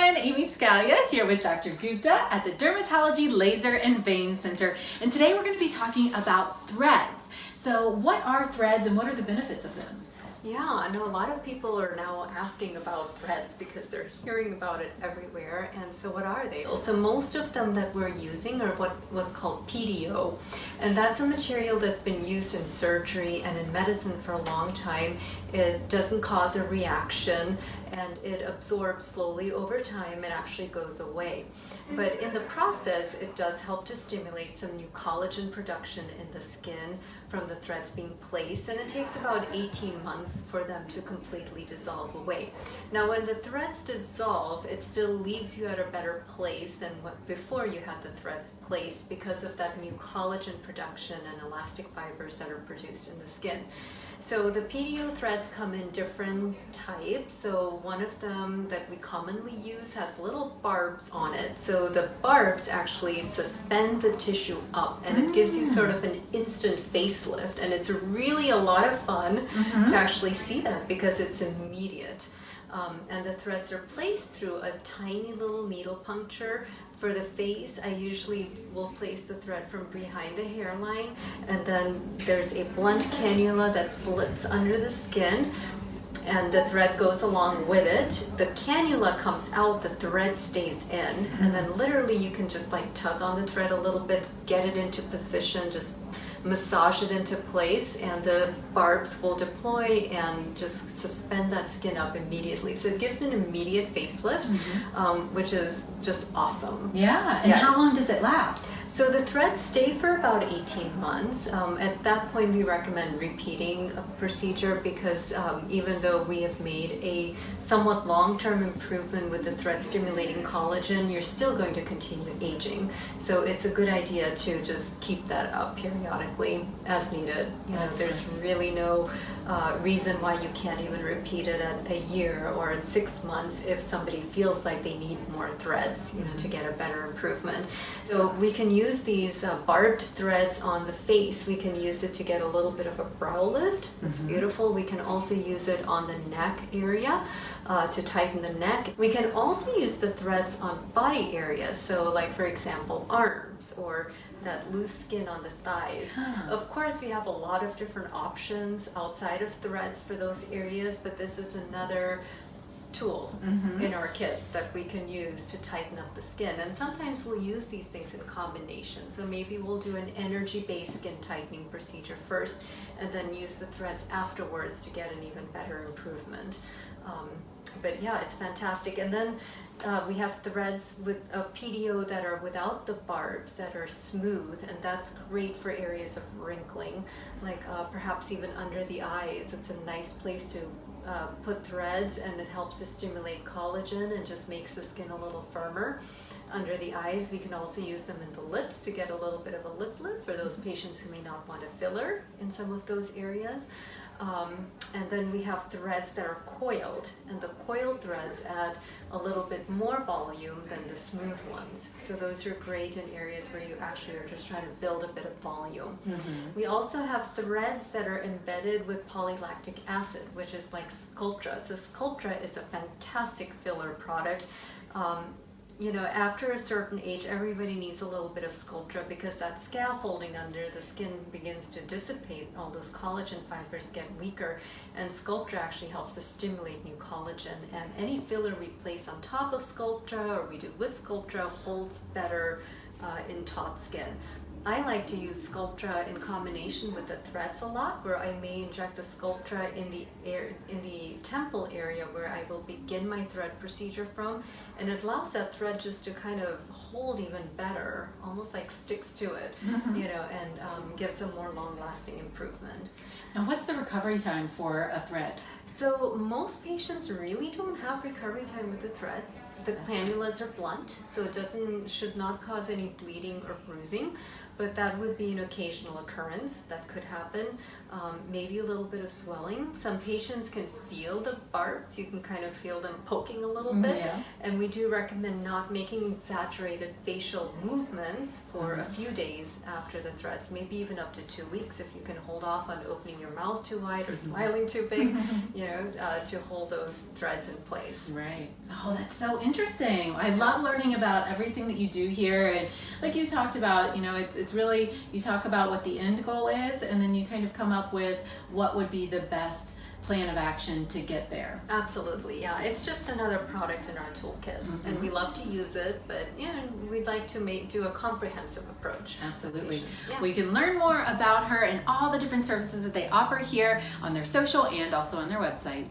everyone, Amy Scalia here with Dr. Gupta at the Dermatology Laser and Vein Center, and today we're going to be talking about threads. So what are threads and what are the benefits of them? Yeah, I know a lot of people are now asking about threads because they're hearing about it everywhere. And so what are they? So most of them that we're using are what's called PDO. And that's a material that's been used in surgery and in medicine for a long time. It doesn't cause a reaction and it absorbs slowly over time and actually goes away. But in the process, it does help to stimulate some new collagen production in the skin from the threads being placed, and it takes about 18 months for them to completely dissolve away. Now when the threads dissolve, it still leaves you at a better place than what before you had the threads placed because of that new collagen production and elastic fibers that are produced in the skin. So the PDO threads come in different types. So one of them that we commonly use has little barbs on it. So the barbs actually suspend the tissue up and it gives you sort of an instant facelift. And it's really a lot of fun to actually see that because it's immediate. And the threads are placed through a tiny little needle puncture. For the face, I usually will place the thread from behind the hairline, and then there's a blunt cannula that slips under the skin, and the thread goes along with it. The cannula comes out, the thread stays in, and then literally you can just like tug on the thread a little bit, get it into position, just massage it into place, and the barbs will deploy and just suspend that skin up immediately. So it gives an immediate facelift, which is just awesome. Yeah, and how long does it last? So the threads stay for about 18 months. At that point, we recommend repeating a procedure because even though we have made a somewhat long-term improvement with the thread stimulating collagen, you're still going to continue aging. So it's a good idea to just keep that up periodically as needed. You know, there's really no reason why you can't even repeat it at a year or in 6 months if somebody feels like they need more threads, you know, to get a better improvement. So we can use these barbed threads on the face. We can use it to get a little bit of a brow lift. It's beautiful. We can also use it on the neck area to tighten the neck. We can also use the threads on body areas. So like, for example, arms or that loose skin on the thighs. Of course, we have a lot of different options outside of threads for those areas, but this is another tool in our kit that we can use to tighten up the skin. And sometimes we'll use these things in combination. So maybe we'll do an energy-based skin tightening procedure first and then use the threads afterwards to get an even better improvement. But yeah, it's fantastic. And then we have threads of PDO that are without the barbs, that are smooth, and that's great for areas of wrinkling, like perhaps even under the eyes. It's a nice place to put threads, and it helps to stimulate collagen and just makes the skin a little firmer. Under the eyes, we can also use them in the lips to get a little bit of a lip lift for those patients who may not want a filler in some of those areas. And then we have threads that are coiled, and the coiled threads add a little bit more volume than the smooth ones. So those are great in areas where you actually are just trying to build a bit of volume. We also have threads that are embedded with polylactic acid, which is like Sculptra. So Sculptra is a fantastic filler product. You know, after a certain age, everybody needs a little bit of Sculptra because that scaffolding under the skin begins to dissipate. All those collagen fibers get weaker, and Sculptra actually helps to stimulate new collagen. And any filler we place on top of Sculptra or we do with Sculptra holds better in taut skin. I like to use Sculptra in combination with the threads a lot, where I may inject the Sculptra in the temple area where I will begin my thread procedure from, and it allows that thread just to kind of hold even better, almost like sticks to it, you know, and gives a more long-lasting improvement. Now, what's the recovery time for a thread? So most patients really don't have recovery time with the threads. The cannulas are blunt, so it should not cause any bleeding or bruising, but that would be an occasional occurrence that could happen. Maybe a little bit of swelling. Some patients can feel the barbs. You can kind of feel them poking a little bit. And we do recommend not making exaggerated facial movements for a few days after the threads, maybe even up to 2 weeks if you can hold off on opening your mouth too wide or smiling too big. to hold those threads in place. Right. Oh, that's so interesting. I love learning about everything that you do here. And like you talked about, it's really, you talk about what the end goal is, and then you kind of come up with what would be the best plan of action to get there. Absolutely, yeah. It's just another product in our toolkit, and we love to use it, but we'd like to do a comprehensive approach. Absolutely. Yeah. We can learn more about her and all the different services that they offer here on their social and also on their website.